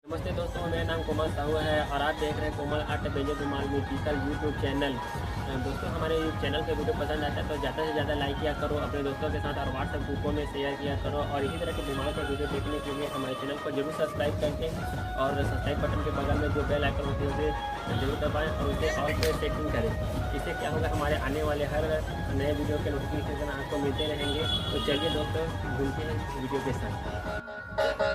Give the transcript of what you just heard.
नमस्ते दोस्तों, मेरा नाम कोमल साहू है और आप देख रहे हैं Komal art banjo Dhumal musical YouTube channel. दोस्तों, हमारे चैनल के वीडियो पसंद आता है तो ज़्यादा से ज़्यादा लाइक किया करो अपने दोस्तों के साथ और व्हाट्सएप ग्रुपों में शेयर किया करो। और इसी तरह के धुमाल का वीडियो देखने के लिए हमारे चैनल को जरूर सब्सक्राइब करके और सब्सक्राइब बटन के बगल में जो बेल आइकन होती है उसे जरूर दबाएँ और उसे ऑल पे सेटिंग करें। इससे क्या होगा, हमारे आने वाले हर नए वीडियो के नोटिफिकेशन आपको मिलते रहेंगे। तो चलिए दोस्तों, घूमते हैं वीडियो के साथ।